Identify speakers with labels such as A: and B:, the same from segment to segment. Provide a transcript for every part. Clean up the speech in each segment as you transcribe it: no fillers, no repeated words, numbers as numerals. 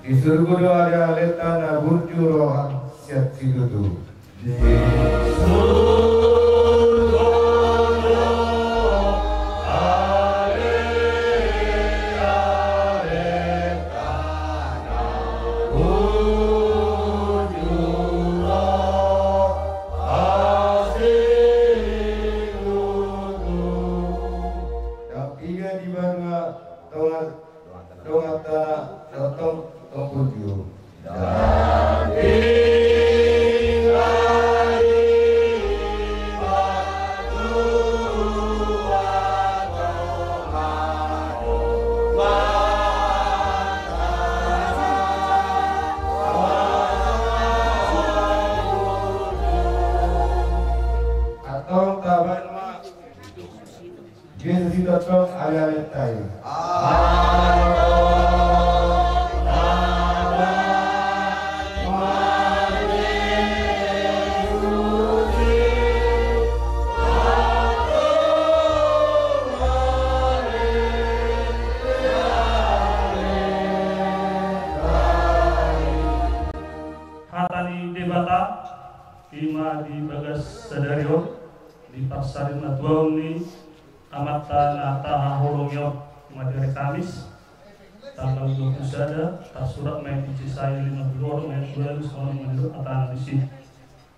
A: Di surga ada letana burju rohan siat sidudu. Di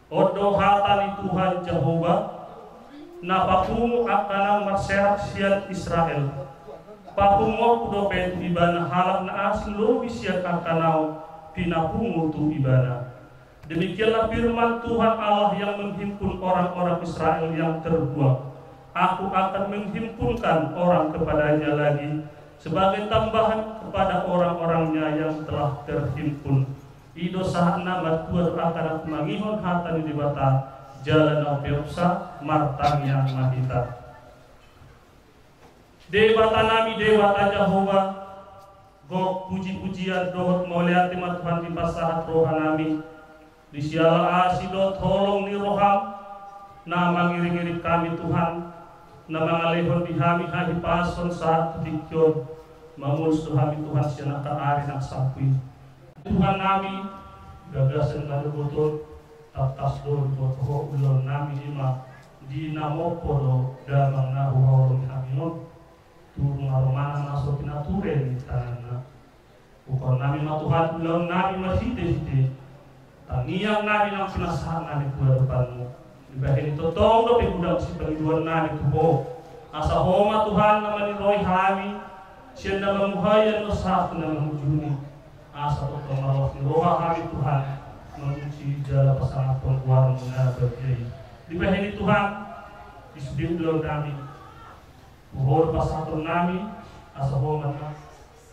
B: Odo hatani Tuhan Jehovah na papungo akanang marserak siat Israel papungo kudo pen ibana halak na asin lobi siat akanau pinapungo tu ibana. Demikianlah firman Tuhan Allah yang menghimpun orang-orang Israel yang terbuang. Aku akan menghimpunkan orang kepadanya lagi sebagai tambahan kepada orang-orangnya yang telah terhimpun. Ido sahat nama Tuhan akan mangihon hatan di bata jalan aupeopsa martang yang mahita. Dewata nami dewata Jehovah go puji-pujian dohot moliati Tuhan di pasahat rohanami di siala asido tolong ni roham na mangiri-ngiri kami Tuhan na mangalehon di hami hari pason saat dikyon mamus Tuhan siana kaari nak sapui Tuhan nami gagasan lalu botol atas dor botoh ulon nami lima di namo podo damang nahu haulun kaminon turun aromana masuk pinature di tanah ukon nami ma Tuhan ulon nami masih tangiang nami nang pinasahan nami kuda depanmu dibahin itu tong do pegudang si pengiduan nami tuho asa homa Tuhan namani roy hami sienda mamuhayan no satu na mahujuni asa to maros ni roha hari Tuhan menguji jala pasangan perempuan mengabar kiai dibahin Tuhan di sudut dalam kami buhor pasangan nami asa homa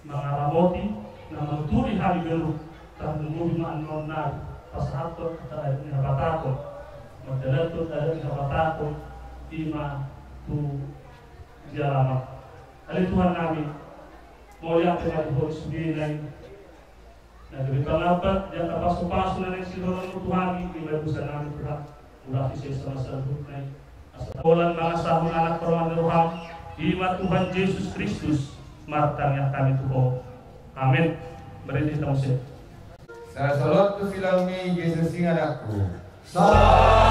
B: mengaramoti na menturi hari geluk tan mengubi ma'anon nari pasangan kata air ni habatako magdalatot air ni habatako ima tu jalama ali Tuhan nami moyak dengan buhor sudut dari kalabat yang kapas-kapas na nagsiloran mo Tuhan ila busa namin Tuhan mula kisay sa masalbut na asabolan mga sahon anak parawan ni Roham ima Tuhan Yesus Kristus martang yang kami tuho amin berhenti tamu siya
A: sa salot tu filami Yesus sing anakku
C: Amen.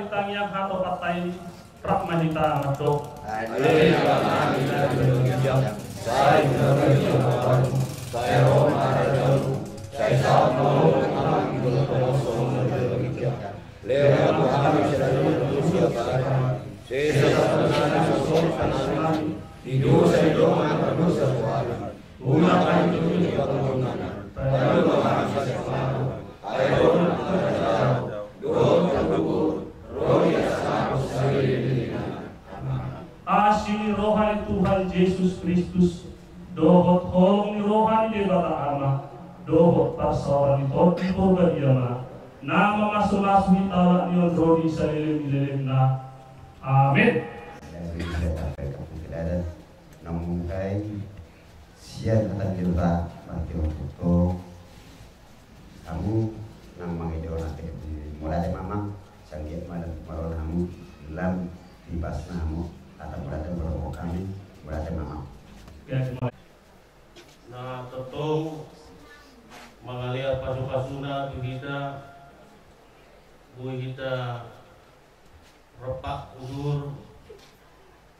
B: itang yang hato patay prakmanita mato. Asini rohani Tuhan Yesus Kristus, dohot holong ni rohani de Bapa Ama, dohot pasawan ni Toti Purba Diama, nama masuk-masuk hitala ni Rodi salilem na. Amin.
C: Namun sian akan diutak mati untuk kamu nang mangidol nanti mulai mamang sanggit malam maron kamu lam tibas namu atau berada beromok kami berada mamang.
D: Nah, tetong mengalir pasu-pasuna kita repak udur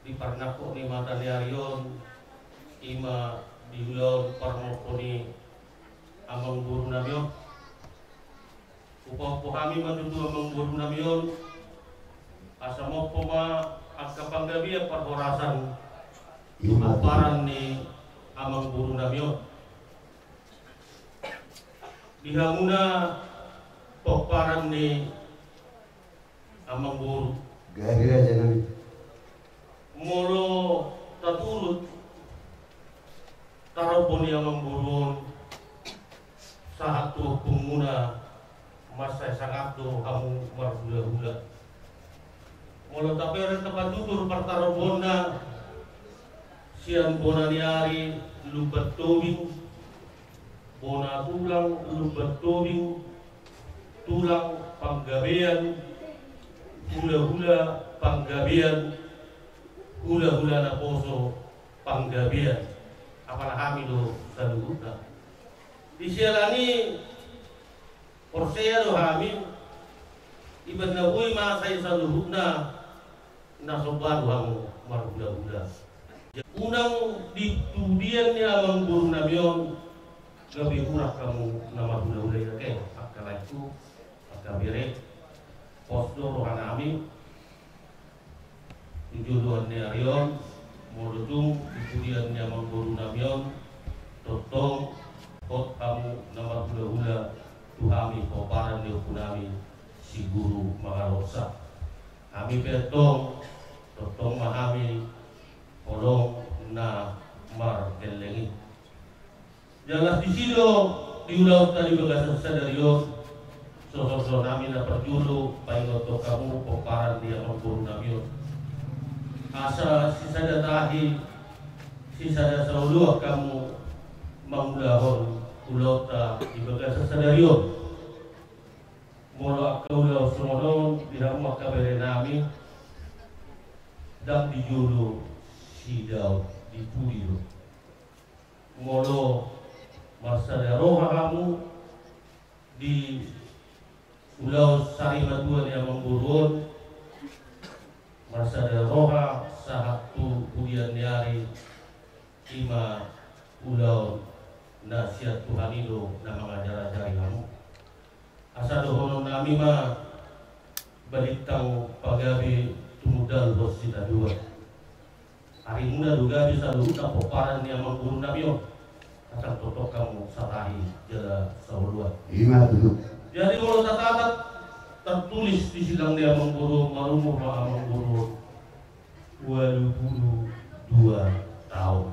D: di parnako ni mata liarion ima diulau parmokoni amang buru namion upo kami mandudu amang buru namion asamo poma akapanggabi perhorasan paran ni amang buru namion dihamuna paparan ni amang buru
C: Gari aja nami
D: molo taturut tarapon yang memburun satu penguna masa sangat tu kamu marhula-hula molo tapi orang tempat tutur partarabona sian bona niari lubat tobing bona tulang lubat tobing tulang panggabean hula-hula panggabean hula-hula na poso panggabian apalah kami do saluhuta disialani porsea do kami iban na uy masay saluhutna na sobaru hamu marhula-hula unang ditudian niya amang buru namion gabi urak kamu na marhula-hula yake akkalaiku akkabire posdo rohan kami tujuan ni arion modung kemudian yang mengguru namion totong kot kamu nama hula-hula tuhami koparan di kunami si guru maharosa kami betong totong mahami kolong na mar kelengi jelas di sini diulau tadi begas sadarion sosok nami na perjulu paingoto kamu koparan dia mengguru namion asa sisa datahi sisa sauluh kamu mangulahon ulota ibaga sasadarion molo akaulau semonon tidak makabere nami dan dijulu sidau dipudio molo masa roha kamu di ulau sarimaduan yang memburun masa roha sahatu udian niari ima ulau nasihat Tuhan itu na mengajar-ajari kamu asa dohono nami ma balitang pagabi tumudal hosita dua hari muda juga bisa lu tak poparan yang mengguru namion akan totok kamu satahi jala saulua jadi kalau tatatat tertulis di sidang dia mengguru marumuh maha mengguru 22 tahun.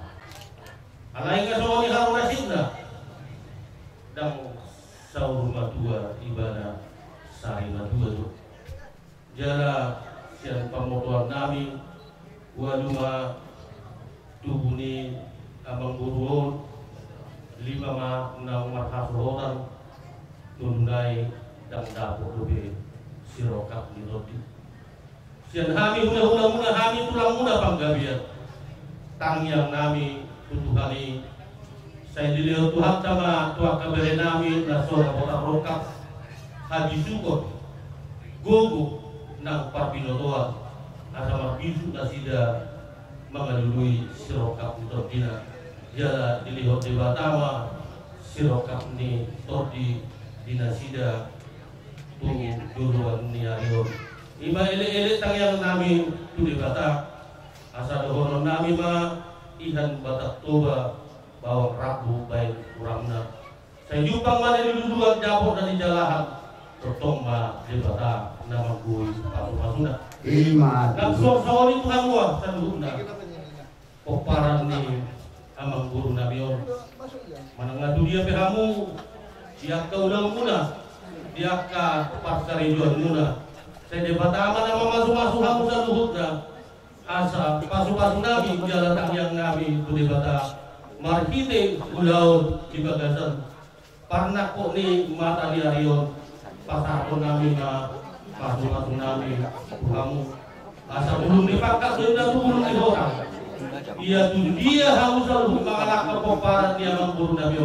D: Alai ka so ni harun nasibna dan saur madua ibadah sari madua tu. Jala sian pamotuan nami waluma tubuni abang buruon 5 marhasurotan tundai dan dapur lebih sirokap di roti. Sian hami huna hami tulang muna panggabian. Tang yang nami tutuhani saya dilihat Tuhan sama Tuhan kabere nami nasora botak rokap haji sukot gogo nang parbinotoa asama bisu nasida mengadului sirokap ni tordina jala dilihat di Batama sirokap ni tordi dinasida tu juruan ni arion ima ele tang yang nami tu di Batak asa dohono nami ma ihan Batak toba bawang rabu baik kurangna saya jumpa mana di duduan jabok dan di jalahan tertong ma di Batak nama kui pasu-pasuna
C: Ima.
D: dan soal itu kan gua saduna poparan ni amang guru nabion mana ngadu dia pehamu dia ka ulang muna dia ka pasari jual muna saya di Batam nama masuk-masuk hamu sa luhutna asa pasu-pasu nabi jalan yang nabi itu di Batam marhite ulau di bagasan parna kok ni mata di arion pasar nabi na pasu-pasu nabi kamu asa belum dipakai sudah turun ke orang ia tuh dia harus selalu mengalahkan peparan dia mengguru nabi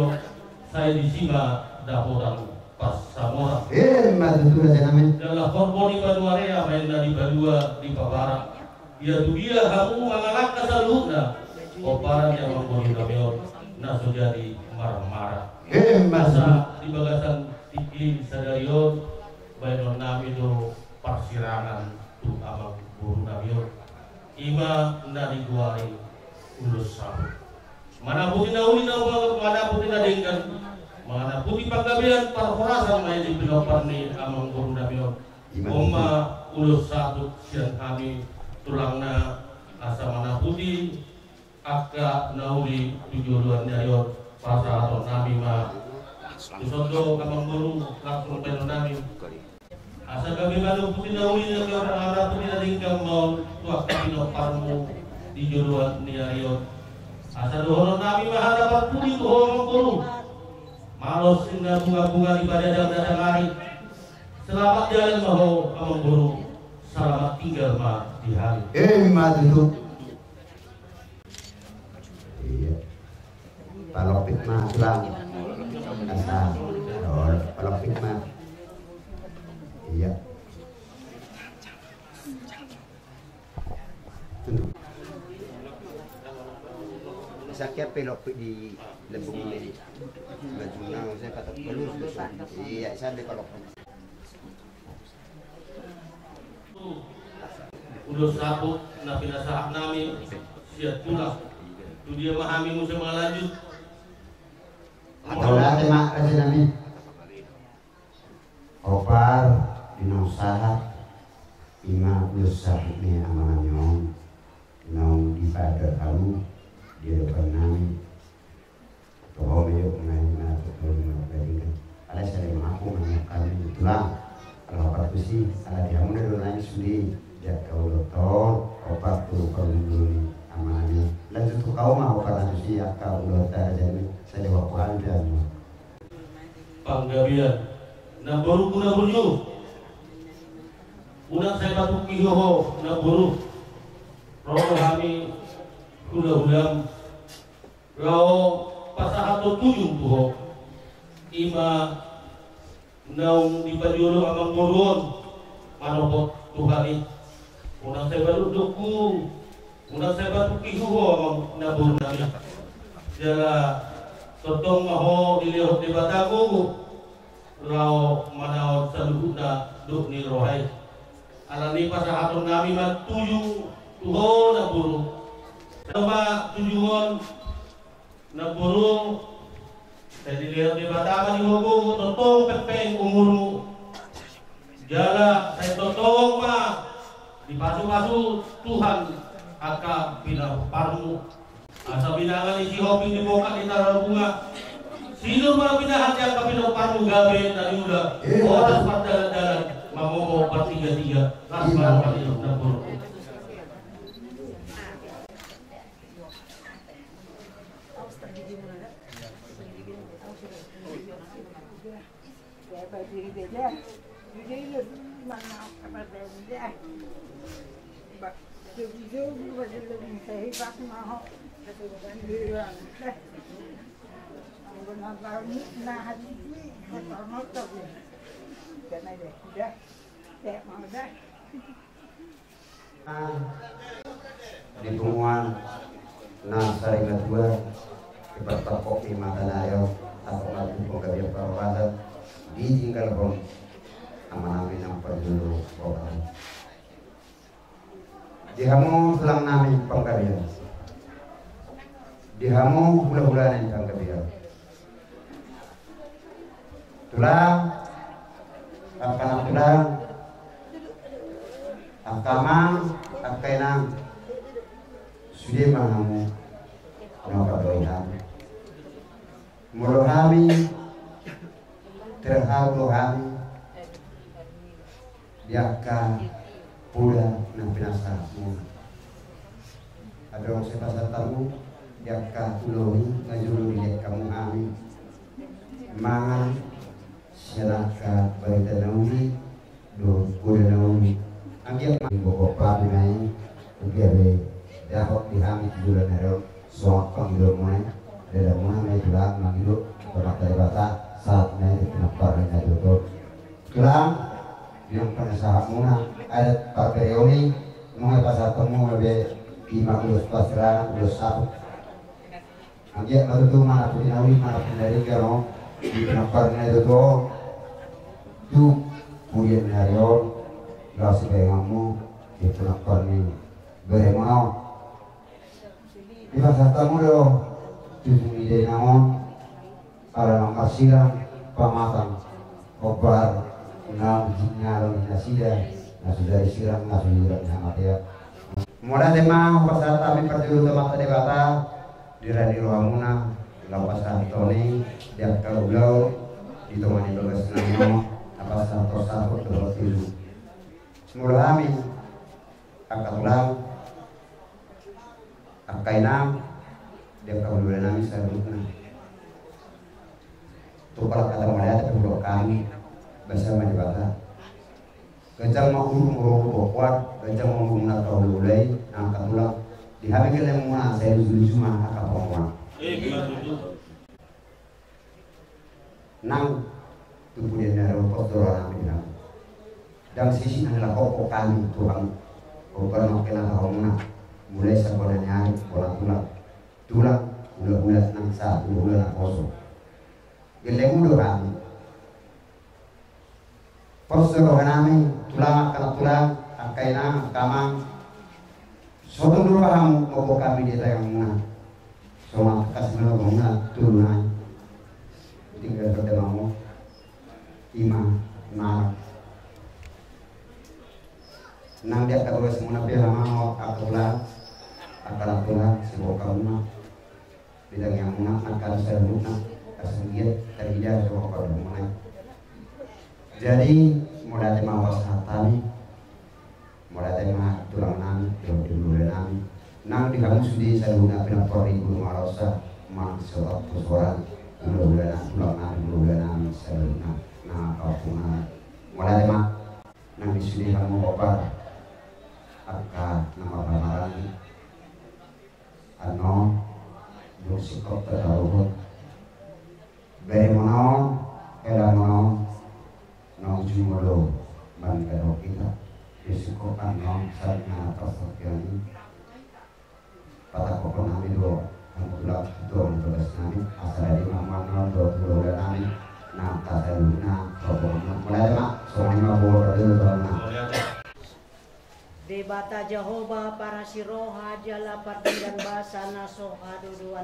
D: saya disima daporan pas samora
C: Betul aja namin.
D: dalam korban di Baduarea main dari Badua di Pabarak ia tuh dia harus mengalahkan selalu peparan yang mengguru nabi nah sudah di marah-marah masa di bagasan tinggi sadarion bayon nabi itu persirangan tu amang guru nabi ima nari guari ulus sabu mana putih nauli mana putih nadingkan mana putih panggabian parhorasan main di bilopan ni amang guru nabi oma ulus sabu siang kami tulangna asa mana putih akka nauli tujuan nyayon pasal atau nabi ma disondo amang guru langsung bayon nabi asa kami malu putih nauli yang orang putih nadingkan mau tuak kami parmu di juruan ni arion asa dohono nabi mahadapat putih tuhong guru malos hingga bunga-bunga di pada dadang hari selamat jalan maho amang guru selamat tinggal ma di hari
C: Itu. Iya. Palopit mah pulang. Asa. Palopit mah. Iya. Sakit pelok di lembung ini. Bajuna saya kata pelus besar. Iya, saya kalau
D: udah sabuk nabi nasahak nami siap pula tu dia memahami musim lanjut
C: atau lah tema kasih nami opar dinosaha ima usah ni amanyo nong di pada kamu dia depan nami toh meyo ngai na toh meyo ada saya mengaku mengaku tulang kalau apa tu sih ada dia muna dulu nanya sudi dia kau doktor opat tu kau dulu amanyo lanjut tu kau mah opat tu sih kau doktor jadi saya jawab panjang
D: panggabian na baru kuna bunyu unang saya batu kihoho na baru roh kami kuda ulam roh pasahato tujuh tuho ima naung di padiolo amang moron manopot tuhari unang saya baru doku unang saya batu kihoho amang nabur nami jala totong maho dilihat di Batagu rao manaot sa luhuna duk ni rohay alani pasahaton nami man tujuh tuho na buru sama tujuhon na buru saya dilihat di Batangan di Hogo totong pepeng umuru jala saya totong ma dipasu-pasu Tuhan aka pinaparmu asa binangan isi hobi di boka di taruh bunga sino mga pinahati ang kapinoparmu gabi na yuda oras pagdalan-dalan mamomo patiga-tiga ras parang kanilog na puro
C: Di tungguan nasari kedua ibarat di mata nayo atau lagi penggabian perwasa ditinggal pun aman-amin yang perlu orang dihamu tulang nami penggabian dihamu bulan-bulan yang penggabian tulang akan tulang akamang akainang sudah mahamu napadoihan mulohami terharu-hami diaka pula nang pinasamu ada orang sepasal tamu diaka ulohi ngajulu diak kamu ami mangan silaka berita nauli do kuda nauli anggiak manggo pa binai ugiabe dahok dihami bulan hero soal panggil mulai dari mulai juga manggil permata bata saat naik kenapa hanya itu tulang yang pernah sahabat muna ada parkerioni mulai pasal temu lebih 50 pasran 21 anggiak lalu tu mana pun nawi mana pun dari kero di kenapa hanya itu tu kemudian harion gak sebagai kamu di kenapa ni beremau di pasar tamu do tujuh ide naon para makasiran pamatan obar enam nyalon nasida nasudah disiram nasudah namatia moda tema pasar kami perjuru tempat debata dirani rohamuna lapasan toni diak kaulau ditemani dogas namo apa satu dua tilu semula kami akatulang akainam dia kabulan nami sarutna tukar kata mulai kedua kami bersama di bata kencang mau urung kuat kencang mau menata ulai angkat tulang dihabiskan yang mana saya cuma akak pengumuman nang tubuh dia naruh kotor kami dan sisi adalah pokok kami Tuhan bukan makilah kaumna mulai sekolah nyari sekolah tulang ulah-ulah nangsa ulah kosong geleng udah kami posoro kami tulang kana tulang akaina kamang soto dulu kamu mau kami di tayang muna sama kasih lo muna turunan tinggal berdemangu imam nang nang dia kata semua pihak mau akulah akal sebuah kaum bidang yang muna akan saya lupa aslinya terjadi sebuah kaum mulai jadi mulai tema wasatani mulai tema tulang nami dulu nami nang di kamu sudah saya lupa pindah pori gunung marosa mang soal persoalan dulu nami saya lupa nah kau mulai tema nang di sini kamu bapak aka nama ramalan ano musikop terlalu beri mono era mono nong jumolo bangkero kita musikop ano sarna tasakyani pada pokok nami do angkulah do tugas nami asal di mamano do tugas nami nah tasaluna pokok mulai mak soalnya bawa dulu
E: Debata Jehovah para siroha jala partingan basa nasoha duduan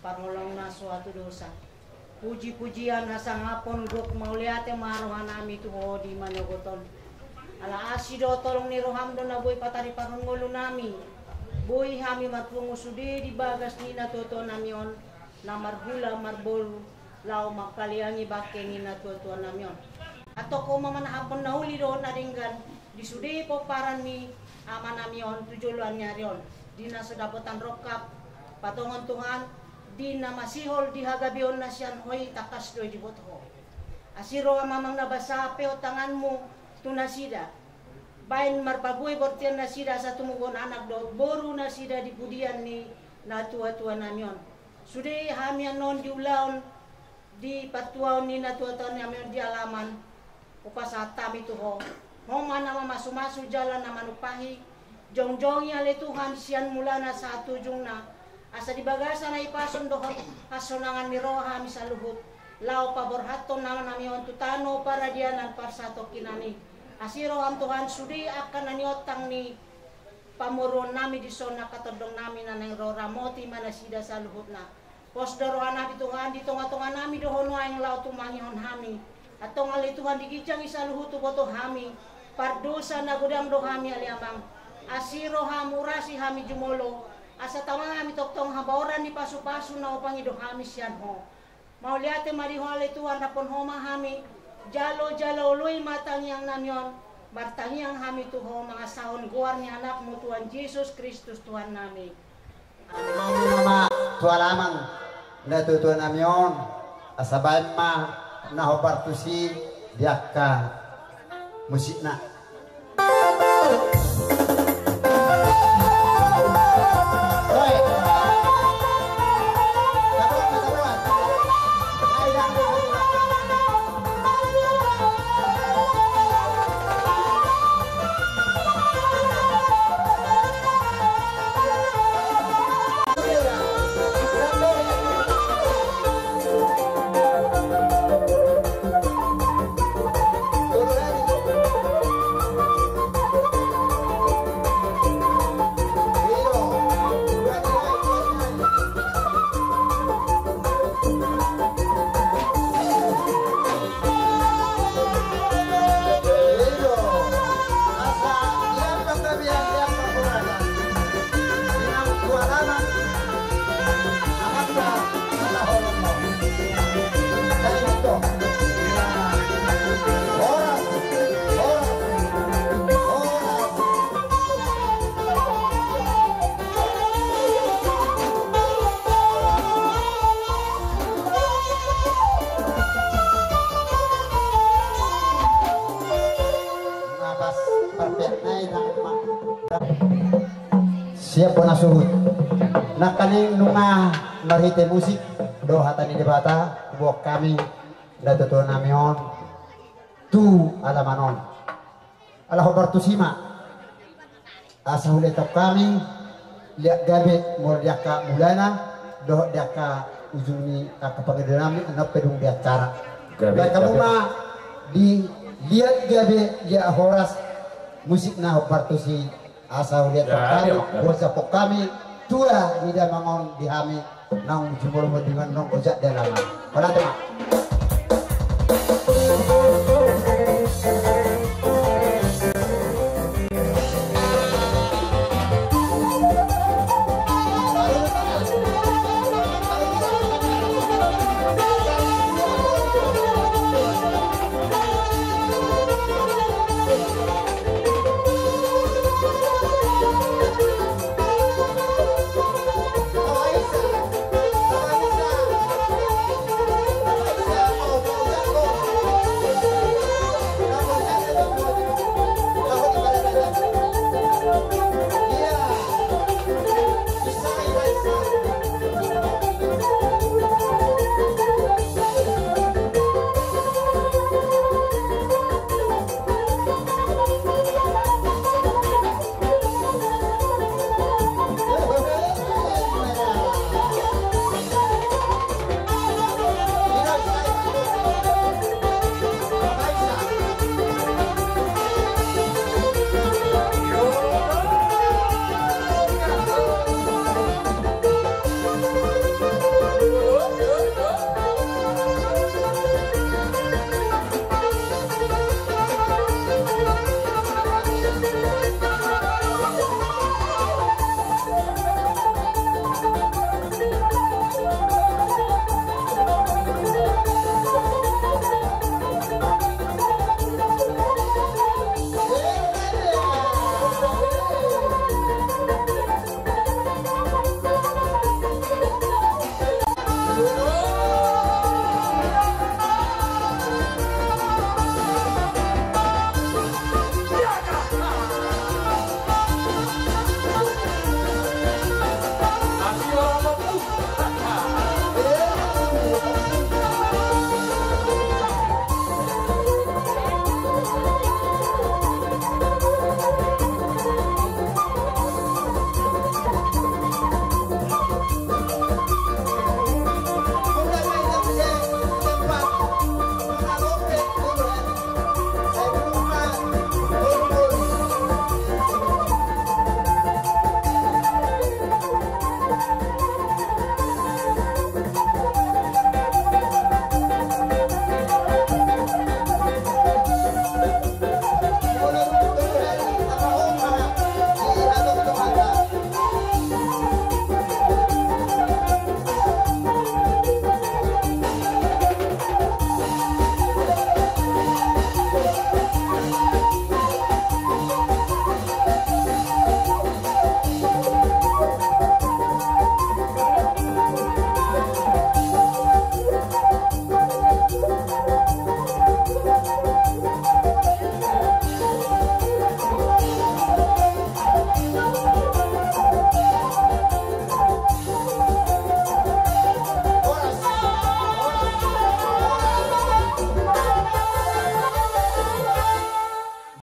E: pangulong nasuatu dosa puji-pujian hasang hapon gok mauliate marohan nami tuho di manogoton ala asido tolong ni roham do na boy patari paron ngulu nami boy hami matpungu sude di bagas ni natuto namion na marhula marbol lao makaliangi bakengi natuto namion atau ko mamanahapon na huli do na dinggan di sudi po paran ni amanamion tujuluan nyarion di na sedapotan rokap patungan tungan di na masihol di hagabion na siyan hoy takas doy di boto asiro mamang nabasa peo tanganmu tunasida bain marpabuy bortian nasida sa tumugon anak do boru nasida di pudian ni na tua-tua namion sudi hamian non di ulaon di patuaon ni na tua-tua namion di alaman upasata mi tuho Homa nama masu-masu jalan nama nupahi. Jongjongnya le Tuhan sian mulana satu jungna. Asa di bagasa na ipason dohon hasonangan ni roha misaluhut. Lau paborhato nama nami on tutano para dianan parsato kinani. Asiro ang Tuhan sudi akan naniotang ni pamuron nami di sona katodong nami na nang roramoti manasida sa luhut na. Posdoro nabi Tuhan di tonga-tonga nami dohon waing lau tumangihon hami. At tonga li Tuhan di gijang isa luhut boto hami. Pardosa na gudang do hami aliamang. Asiro hamurasi hami jumolo. Asa tawang kami toktong habaoran ni pasu-pasu na upang ido kami siyan ho. Mauliate marihole Tuhan rapon homa kami. Jalo-jalo uloy matang yang namyon. Martang yang kami tuho mga sahon guar ni anak mo Tuhan Jesus Kristus Tuhan nami.
F: Amin. Mama Tuhan lamang na tutuan namyon. Asabayan ma na hopartusi diaka musik na. Siap pun asuhut. Nak kaning nunga marhite musik do hatani debata buat kami datutuan namion tu alamanon. Allah bertusima. Asa huletap kami liak gabe mor diaka mulana do diaka ujungi kapangedami anak pedung di acara. Dan kamu mah di lihat gabe ya horas musik na bertusi asa uliat kami bosa kami tua tidak mangon dihami nang jumur dengan nong ojak dalam pada tema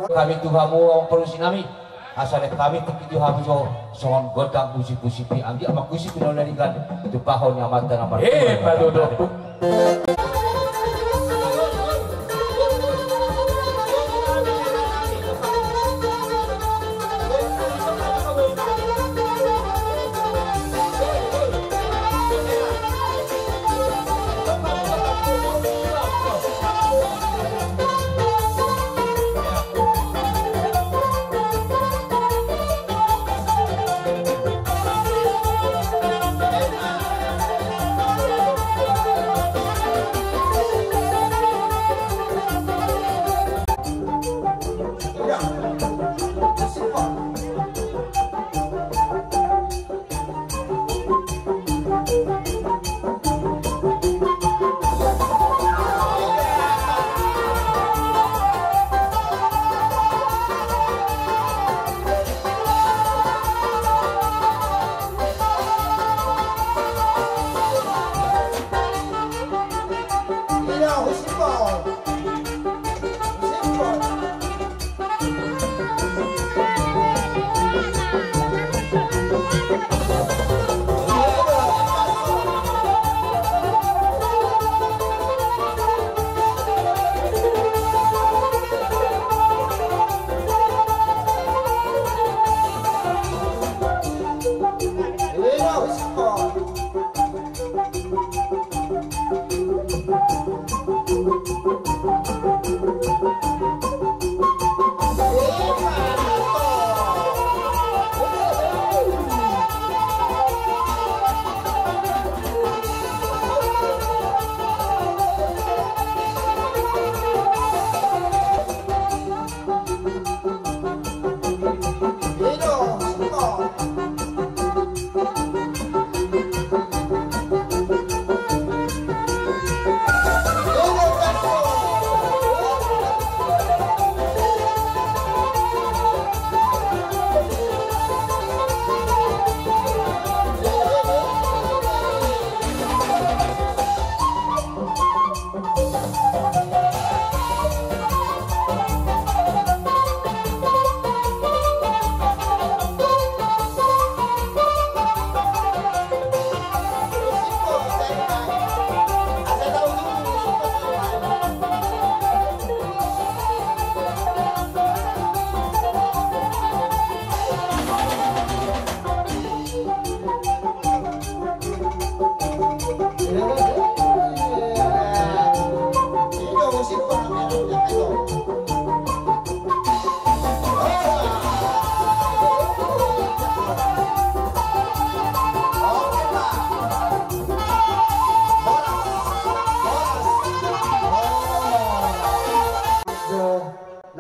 G: kami Tuhanmu ang perusin kami asal kami Tuhanmu sohon godang pusi-pusi pi anggi ama kusi pinaulikan itu pahon yang mata nama
H: padudok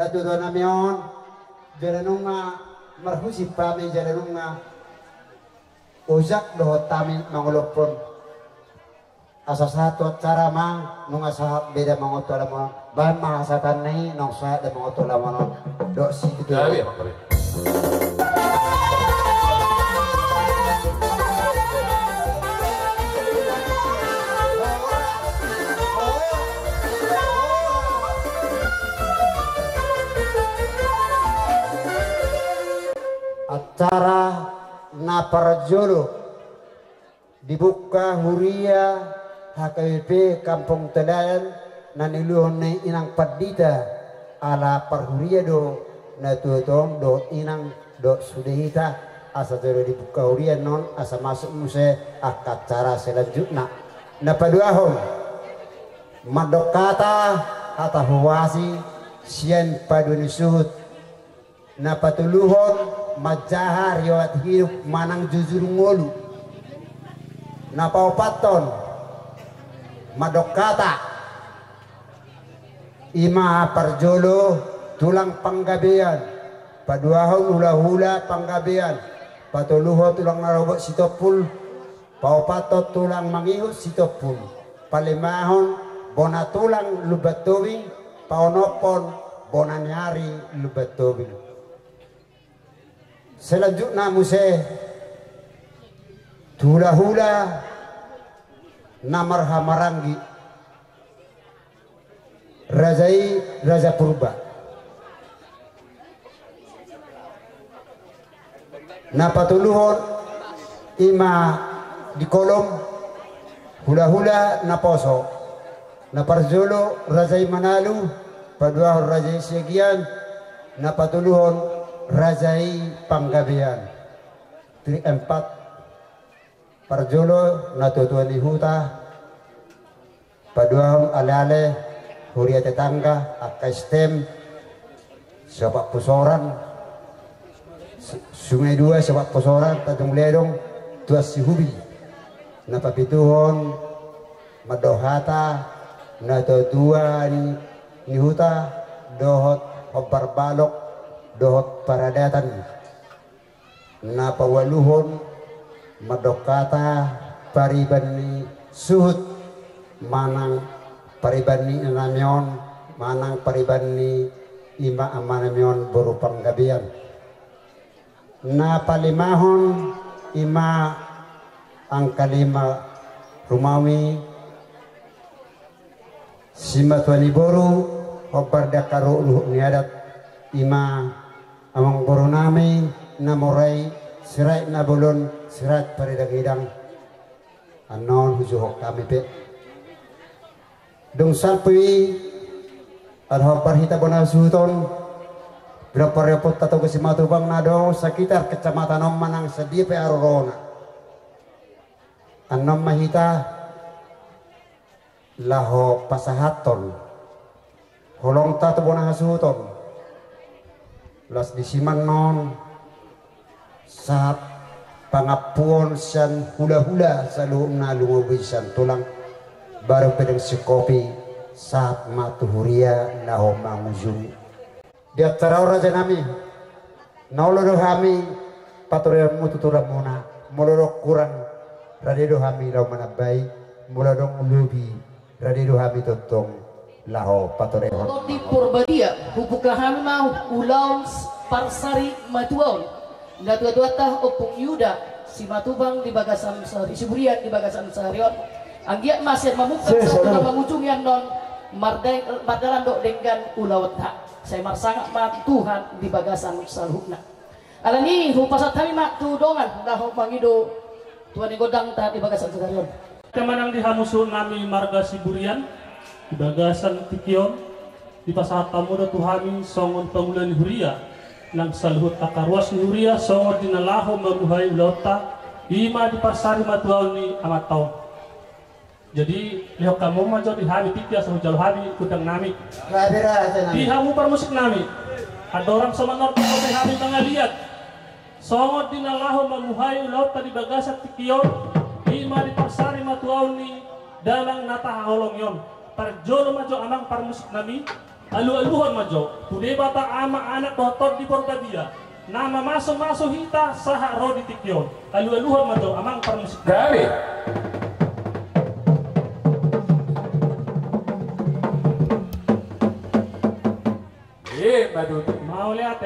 F: Natuto namion jalanunga marhusip kami jalanunga uzak dohot kami mangulopon asa satu cara mang nunga sahab beda mangotola mo ban mahasatan nai nong sahab da mangotola mo do si itu acara Naparjolo dibuka huria HKBP Kampung Telayan naniluhon na inang padita ala parhuria do natutong do inang do sudahita asa jero dibuka huria non asa masuk muse acara selanjutnya napaduahon madokata atau huwasi sian paduni suhut napatuluhon majahar riwayat hidup manang jujur ngolu napaupaton madokata ima parjolo tulang panggabean paduahon hula-hula panggabean patuluho tulang narobok sitopul paupatot tulang mangihut sitopul palimahon bona tulang lubatowing paonopon bona nyari lubatowing. Selanjutnya muse hula-hula namarha marangi Raja Purba napatuluhon ima di kolom hula-hula na poso naparjolo Razay Manalu paduahon Razay Siagian napatuluhon Razay Panggabian 4 parjolo natutuan ni Huta paduahon Ale-ale Huria Tetangga Akai Stem Sabak Pusoran Sungai Dua Sabak Pusoran Tanjung Ledong Tuas Sihubi napapituhon Madohata natutuan ni Huta dohot Obar Balok dohot Paradatan napawaluhon Madokata pariban ni Suhut manang pariban ni Anamyon manang pariban ni Ima Amanamyon Buru Panggabian napalimahon Ima ang kalima Rumawi Simatwani Boru Obar Dakaru Luhuk Niadat Ima amang Boru Nami Namoray Sirait Nabulon Sirait Paridagidang anon hujuhok kami pe dong salpui alhopar hita bona suton berapa repot tato ke Simatubang nado sekitar kecamatan Manang sedih pe arorona anom mahita laho pasahaton holong tato bona suton las disiman non saat pangapuon san hula-hula sa luong na lungobisan tulang baru pedang sikopi saat matuhuria naho mangujung dia tarau raja nami nauloro hami paturia mututura muna moloro kurang radedo hami lau manabai moloro ulubi radedo hami totong laho paturia
H: di Purbadia hubukah hami mau ulaun parsari matuaun nggak tua-tua opung Yuda si Matubang di Bagasan Sehari si Burian di Bagasan Seharion anggiat masih membuka satu mengujung yang non mardalan dok dengan ulawat hak saya marsangat mat Tuhan di Bagasan Salhukna alani hupasat kami mak tudongan dah mangido Tuhan godang tak di Bagasan Seharion
B: kemanang dihamusun nami marga si Burian di Bagasan Tikion di pasar tamu do Tuhami songon pengulan Huria nang salhut akarwas ni Huria songon dinalaho mabuhay ulota ima di pasari matuaw ni amatau jadi lihat kamu majo di hari tiga sama jauh hari kudang nami di hamu permusik nami ada orang sama norte di hari tengah lihat songon dinalaho mabuhay ulota di Bagasan Tikion ima di pasari matuaw ni dalang nata holong yon parjolo majo amang permusik nami alu-aluhan majo tude bata ama anak dohot di Porbadia nama masuk hita saha rodi Tikyon alu-aluhan majo amang permusik
G: Gabi
B: badut mau lihat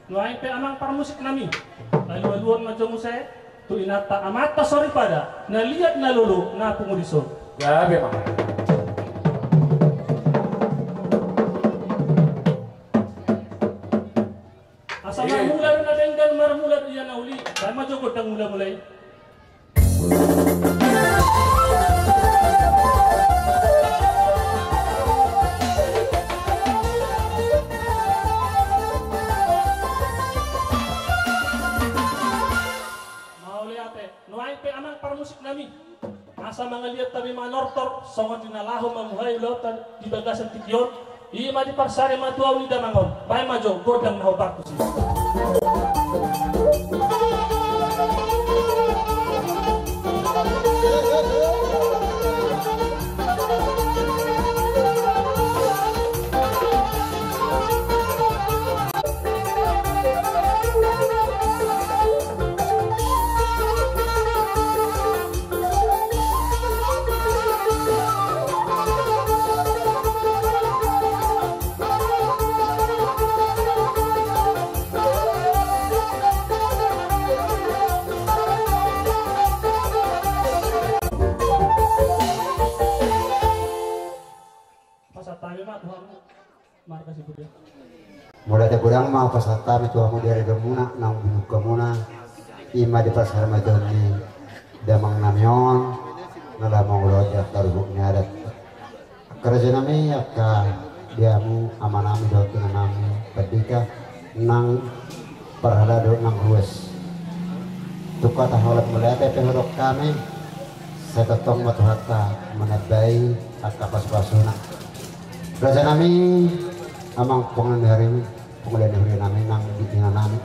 B: nuain pe amang permusik nami alu-aluhan majo musai tu inata amata sorry pada na lihat na lulu na pungudiso
G: Gabi mama
B: sama mulai na dengan marmula dia na uli sama joko tang mulai mau lihat nuai pe amang permusik nami asa mangaliat tabi manortor songon dinalaho mamuhay lautan di Bagasan Tikion ima di parsari matuaw ni damangon bay majo godang na hobarku si
F: mulai ada kurang mah pas kami tuamu dari gemuna nang bulu gemuna ima di pasar majoni damang namyon nalamong lojak tarugnya adat kerja nami aka diamu amanami dotu nami pedika nang perhalado nang ruwes tuka taholat melete penghorok kami setetong matuhata menabai aka pas-pasuna kerja nami amang pengendari nami nang bikinan nami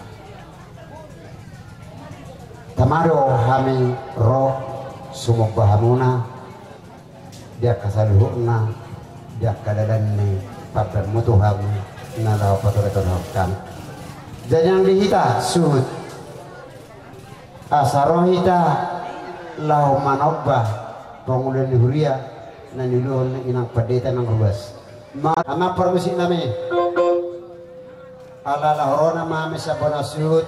F: tamaro kami roh sumuk bahamuna dia kasaluhna dia kadadan ni papan mutuham nalaw patureton kami dan yang dihita sud asarohita lau manobah pengulian huria nanilun inang padeta nang ruas ama permisi nami ala lahorona mami sabona sud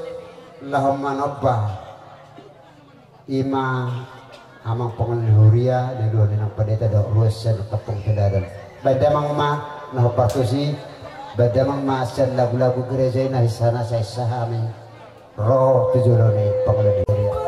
F: lahum manobah ima amang pengulian huria nanilun inang padeta do ruas sa tepung kedadan badamang ma nahopartusi badamang ma sa lagu-lagu gereja na hisana sa isahami roh tujuloni pengulian huria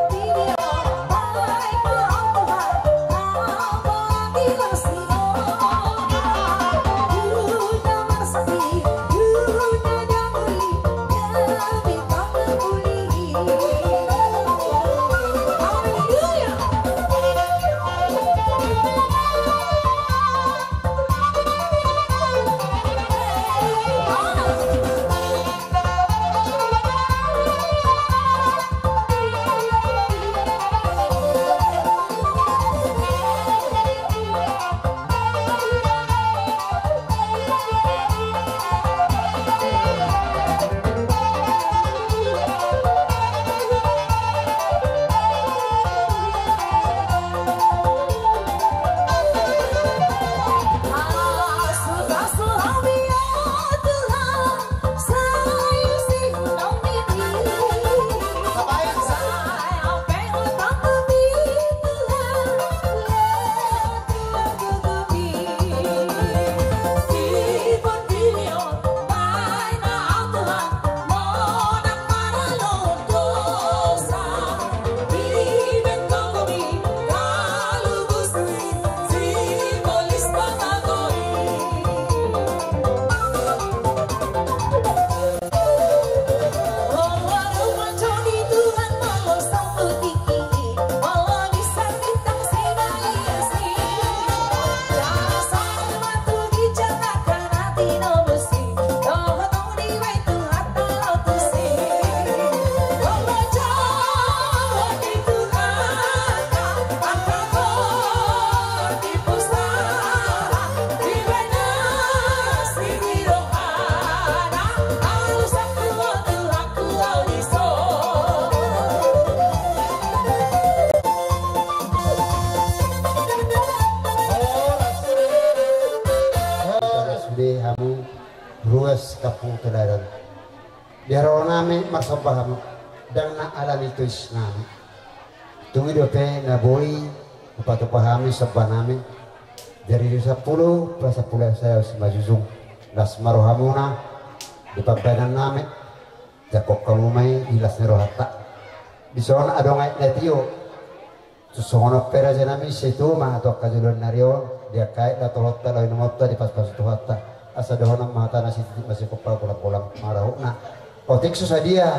F: kapung kedaran biaro nami maksabaham dan na alami tuis nami tungi dope na boy upatu pahami sabah nami dari 10 bahasa pula saya semajuzung das marohamuna di pambanan nami jakok kamumai ilas nerohata di sana ada ngai netio susono pera janami situ mah atau kajulun nario dia kait atau hotta lain hotta di pas-pas tu hotta asa dohona mata nasi masih kepala pulang-pulang marahuna otik susadia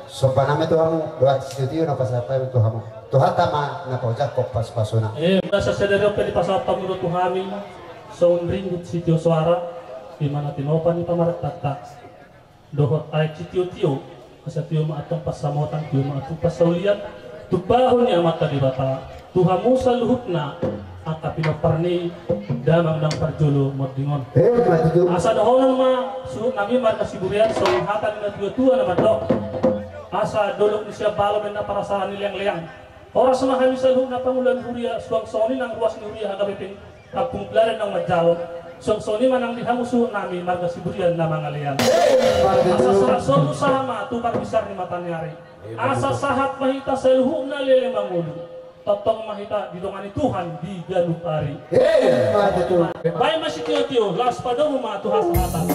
F: sopaname tu hamu doa situ na pasapa tu hamu tu hatama na pojak kok pas-pasuna
B: masa sedero pe di pasapa menurut tuhami sound ringut sitio suara di mana tinopa ni pamaratata dohot ai sitio tio asa tio ma atong pasamotan tio ma atong pasaulian tu bahon ya mata di bata tuhamu saluhutna aka pinoparni damang dang parjolo modingon asa dohonan ma su nami marka siburian so hatan na tua na madok asa dolok ni siya balo na para sa nilang-liang oras na kami sa na pangulan huria suang soni nang ruas ni huria hagapipin kapungklaran ng madjalo suang soni manang dihamusu nami marka siburian na mga liang asa sarasol usama tupar besar ni matanyari asa sahat mahita sa luhum na lele mangulu totong mahita didongani Tuhan di Ganupari. Baik masih tio las pada rumah Tuhan selatan.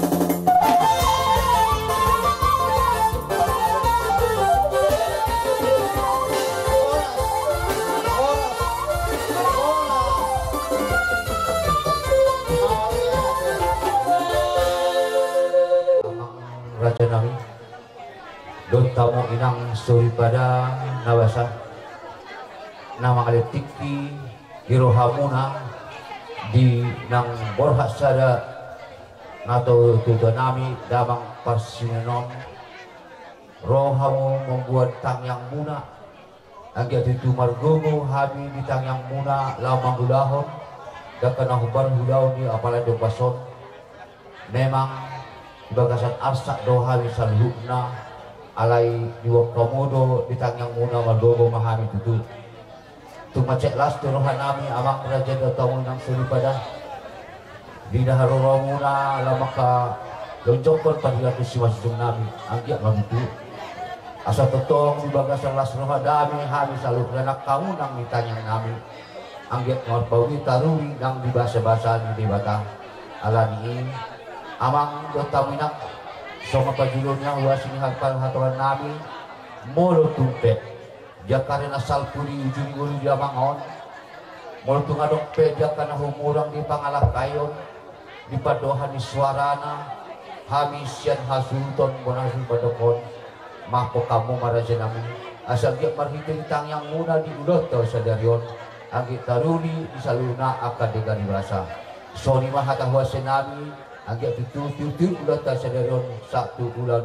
G: tamu inang suri pada nawasa nama aletikki girohamuna di nang borhak sada atau tujuan nami damang parsinon rohamu membuat tang yang muna agar itu margogo habi di tang yang muna lamang gulahon dan kena huban hulau ni apalagi dopason memang bagasan arsak doha misal hukna alai diwa komodo di tangyang muna margogo mahami tutut tu macet las tu rohan nami amang raja datang nang suri pada di daharo romuna lamaka lonjokon pada tu siwas jum nami anggiak mamutu asa totong di bagasan las roha dami hami salu renak kamu nang di tangyang nami anggiak marbawi taruri nang di bahasa-bahasa di debata alani amang dotamunak sama pajulunnya wasini hakal hatuan nami molo tumpe jakarena salpuri ujung gulu dia mangon molo tungadok pe jakana humurang di pangalap kayon di padohan di suarana hamisian hasulton bonasu padokon mako kamu maraja nami asal dia marhiting tang yang muna di udoto sadarion agi taruni di saluna akan digani rasa soni mahata huasen nami agak tutu udah tersadarion satu bulan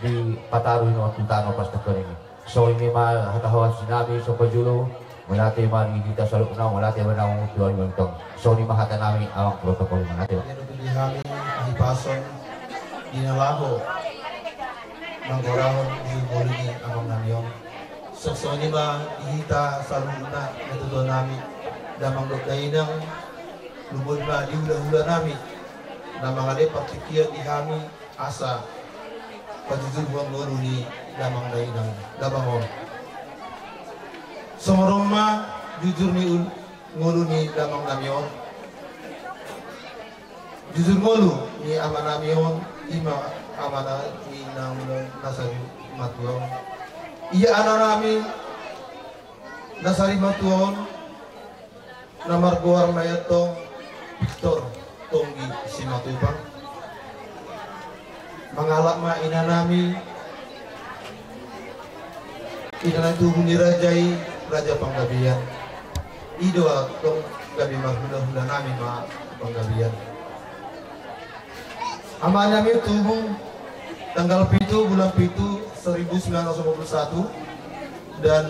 G: di Pataru no Tutano pas tekan ini. So ini mah hatahawan sinabi so pajulo melatih mari kita selalu kenal melatih benang tuan mentong. So ini mah hata nami awak protokol melatih.
I: Di kami di pason di nalaho manggorahon di bolini amang namiong. So ini mah kita selalu na itu nami damang dokainang lubun mah di ulah nami. Namang ade partikia di kami asa pajujur buang loro ni damang dainang damang on somoroma jujur ni ngolu ni damang namion jujur ngolu ni ama namion ima amana ni nang nasari matuon iya anak nami nasari matuon namar goar mayatong Victor Tonggi Simatupang mengalap ma ina nami ina tubuh nirajai Raja Panggabian ido tong gabi mahula-hula nami ma Panggabian ama nami tubuh tanggal 7 bulan 7 1951 dan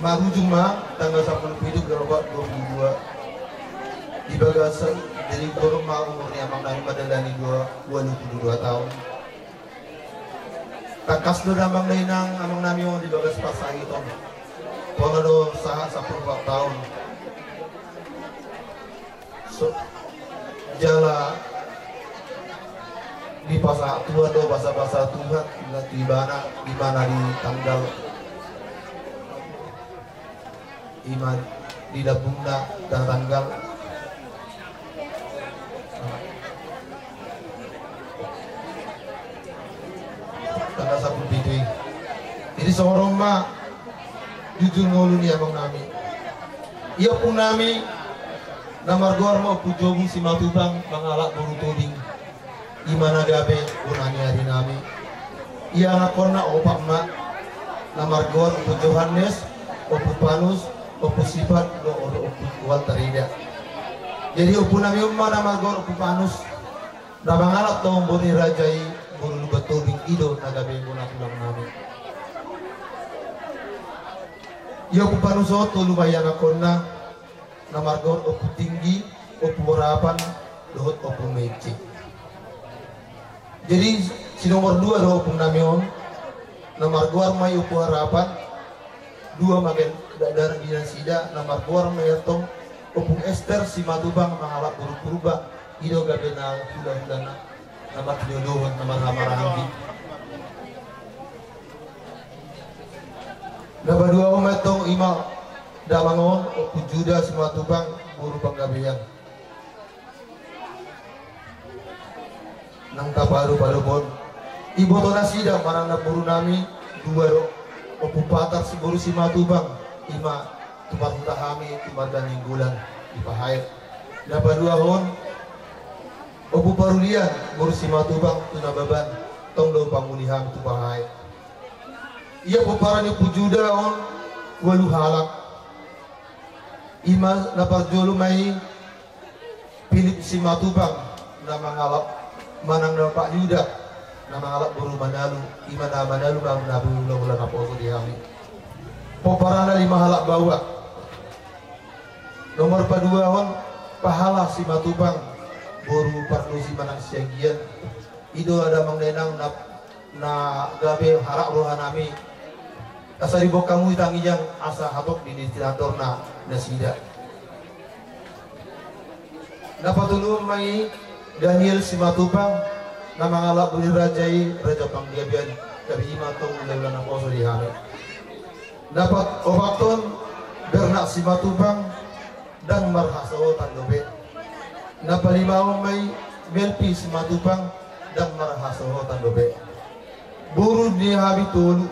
I: marujung ma tanggal 10 bulan 22 di bagasan dari guru mau umurnya amang nami madalani 22 tahun takas do damang dainang amang nami di bagas pasai tom pangado saha 14 tahun so jala di pasar tua do bahasa Tuhan di mana di tanggal iman di dabunda dan tanggal sabun bidui. Jadi seorang ma jujur ngolu ni abang nami. Ia pun nami namar goar mau pujobu si matubang mangalak buru tubing. Imana gabe punani hari nami. Ia nakona opak ma namar goar upu Johannes, upu Panus, upu Sifat, upu kuat terida. Jadi upu nami umma namar goar upu Panus. Namang alak tong boni rajai bulu betulin ido nagabe guna tulang nami. Ia pupanuso tulu bayang akonna namargon opu tinggi opu harapan dohot opu meci. Jadi si nomor 2 do opu namion namargoar mai opu harapan 2 magen dadar dinan sida namargoar mayatong opu Esther si matubang mahalap buru purba ido gabe na hula-hulana nama jodohan nama ramaranggi. Nama 2 umatong ima damangon opu Juda Simatubang buru Panggabean. Nang kabaru balubon. Ibu tonasida marang na buru nami 2 opu patar si buru Simatubang ima tumar hutahami tumar daninggulan di pahayat. Nama 2 hon Opu parulian buru simatubang tunababan tong do panguliham tu bahai. Ia peparani pujuda on walu halak. Ima naparjolu mai Philip simatubang na mangalap manang na Pak Yuda na mangalap buru manalu ima na manalu bang nabu ulang na poso dihami. Peparana 5 halak bawa. Nomor kedua on pahala simatubang buru parnusi manang siagian ido ada mengenang na gabe harak rohanami asa ribok kamu itangi yang asa hatok di destinator na nasida na patulung mai Daniel simatubang na mangalap buli rajai raja panggabian dari imatong lelan na poso di hami dapat obaton bernak simatubang dan marhasawo tandobe na palimaw may Melpi simatubang dan marhasawo tandobe buru ni habi tolu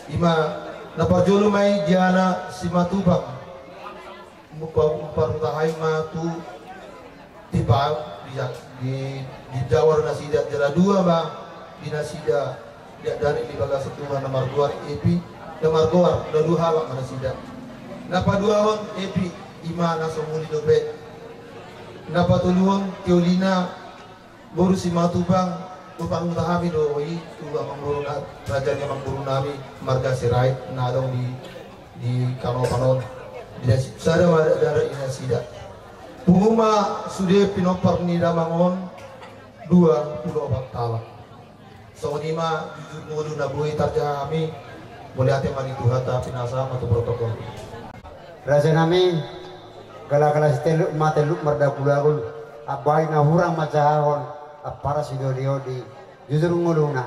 I: ima na parjolo may Diana simatubang muparutahay matu tiba di Jawar nasida jala 2 ba di nasida dari di bagas setuman nomor 2 epi nomor 2 na 2 halak nasida napa 2 on epi imana somuli dobe napatuluhon Teolina buru simatubang upang tahami do oi tuwa mangurun raja nya mangurun nami marga sirai nadong di kanopanon di sada dari inasida punguma sude pinopar ni ramangon 24 talak so nima jujur mudu nabuhi tarja kami boleh ate mani tuhata pinasa atau protokol
F: Raja nami gala-gala steluk mateluk mardapulagul abai na hurang macahon apara sidodio di jujur nguluna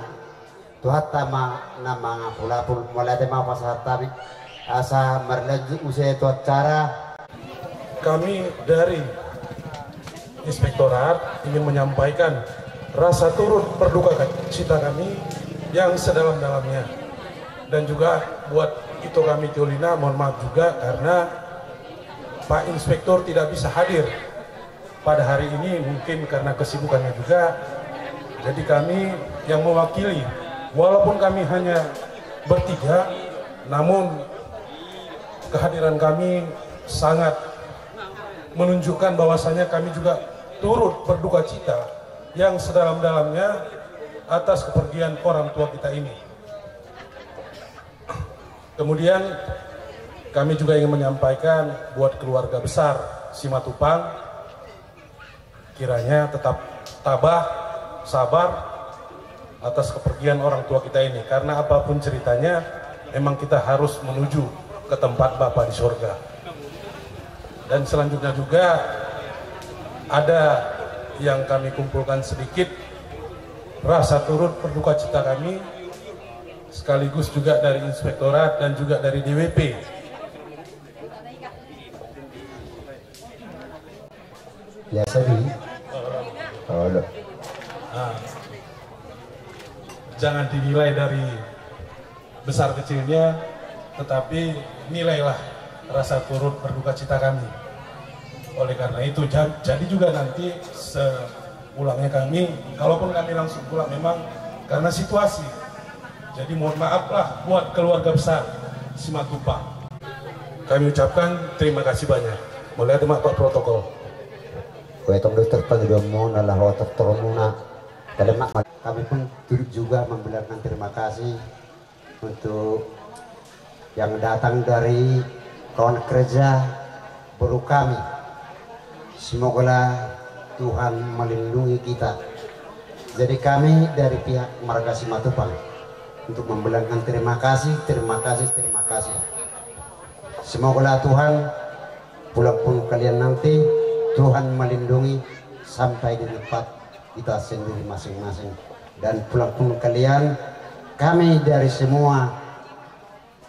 F: tuhatta ma na mga pulapul molate ma pasahatabi asa marlaju usai tu acara.
J: Kami dari Inspektorat ingin menyampaikan rasa turut berduka cita kami yang sedalam-dalamnya dan juga buat itu kami Teolina mohon maaf juga karena Pak Inspektur tidak bisa hadir pada hari ini mungkin karena kesibukannya juga. Jadi kami yang mewakili walaupun kami hanya bertiga namun kehadiran kami sangat menunjukkan bahwasanya kami juga turut berduka cita yang sedalam-dalamnya atas kepergian orang tua kita ini. Kemudian kami juga ingin menyampaikan buat keluarga besar Simatupang kiranya tetap tabah, sabar atas kepergian orang tua kita ini karena apapun ceritanya memang kita harus menuju ke tempat Bapa di surga. Dan selanjutnya juga ada yang kami kumpulkan sedikit rasa turut berduka cita kami sekaligus juga dari Inspektorat dan juga dari DWP.
F: Biasa nih.
J: Jangan dinilai dari besar kecilnya, tetapi nilailah rasa turut berduka cita kami. Oleh karena itu, jadi juga nanti sepulangnya kami, kalaupun kami langsung pulang memang karena situasi. Jadi mohon maaflah buat keluarga besar Simatupang. Kami ucapkan terima kasih banyak. Boleh ada Pak protokol.
F: Kuetong dokter pagdomo nalah otak tormuna. Kami pun turut juga membilarkan terima kasih untuk yang datang dari kawan kerja baru kami. Semoga Tuhan melindungi kita. Jadi kami dari pihak Marga Simatupang untuk membilangkan terima kasih, terima kasih, terima kasih. Semoga Tuhan pulang pun kalian nanti Tuhan melindungi sampai di tempat kita sendiri masing-masing. Dan pulang pun kalian kami dari semua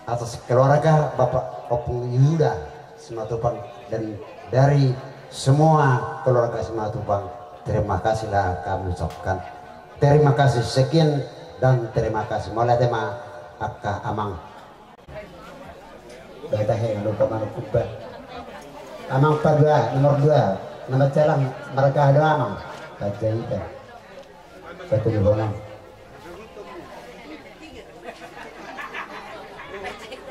F: atas keluarga Bapak Opung Yuda Simatupang dan dari semua keluarga Simatupang terima kasihlah kami ucapkan. Terima kasih sekian dan terima kasih. Mulai tema Akka Amang. Dah dah lupa mana kubah. Amang pada nomor 2 Namacalang mereka ada amang kajaita satu di bawah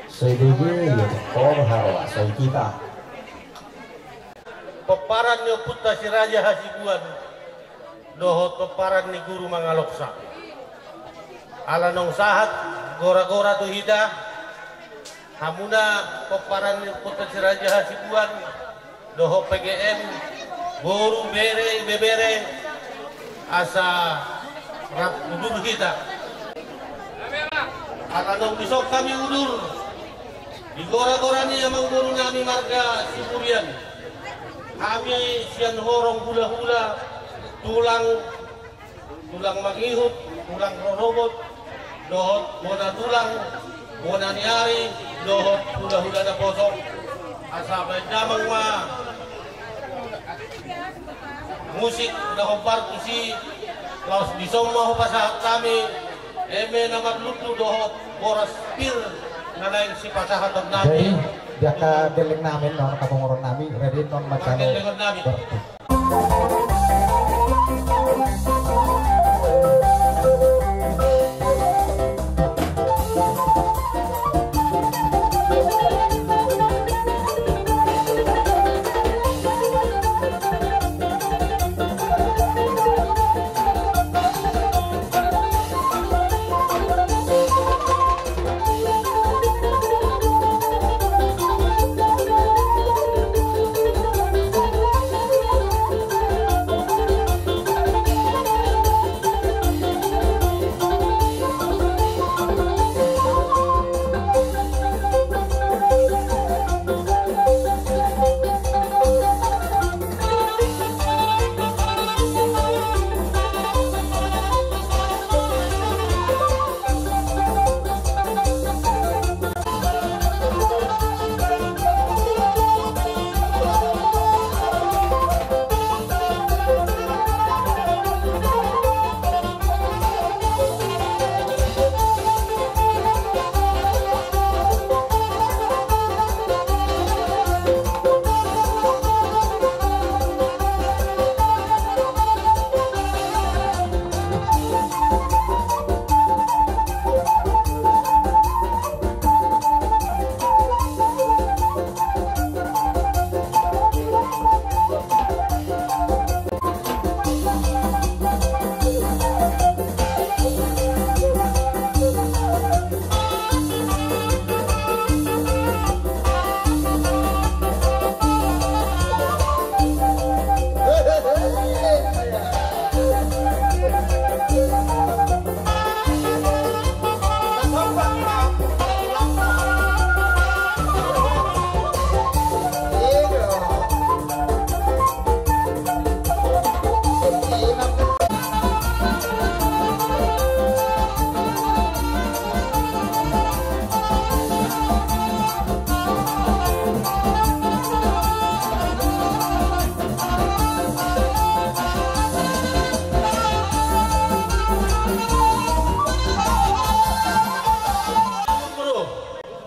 F: sedih hawa saya kita
D: peparan ni putra si Raja Hasibuan dohot peparan ni Guru Mangaloksa ala nong sahat gora-gora tu hida hamuna peparan ni putra si Raja Hasibuan dohot PGM Guru bebere asa rap udur kita ala nong besok kami udur di gora-gora ni amang guru nami marga Siburian kami sian horong hula-hula tulang mangihut tulang robot dohot mona tulang mona niari dohot hula-hula na posong asa damang ma musik na hopar kusi laos disoma hopasahat kami eme na magluto dohot boras pir na lain si pasahat ng namin
K: dia ka deling namin no kapanguron namin ready non macano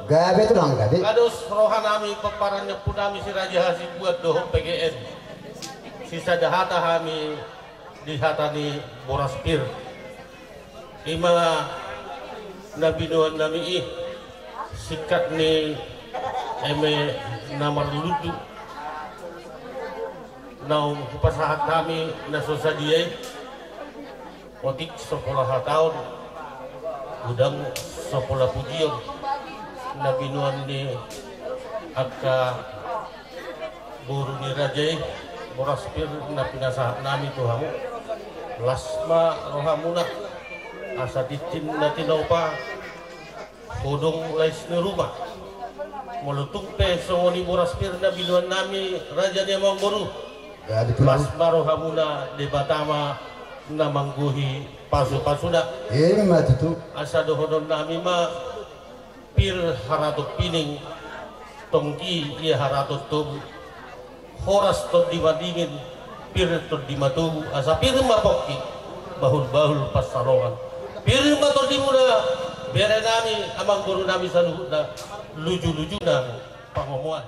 F: gabe tu lang gabe
D: kados rohanami peparannya punami si Raja Hasibuan dohot PGN sisa dahata kami dihatani boras pir ima nabinuan nami sikat ni eme namar ludu nau pasahat kami na sosadiay otik sekolah tahun udang sekolah pujian nabinuan ni agka buru ni Rajay boras pir na pinasahat nami tuhamu lasma rohamuna asa dicin na tinaw pa kodong lais ni rumah mulutung peso ni boras pir na binuan nami Raja ni amang buru lasma rohamuna di Batama na mangguhi pasu-pasuna
F: matutu
D: asa dohodon nami ma pir haratot pining tongki iya haratot tub horas tot dimadingin pir tot dimatu asa pir mapokki bahul-bahul pasarongan pir matot dimuna bere nami amang guru nami sanuhut na luju-luju na pangomuan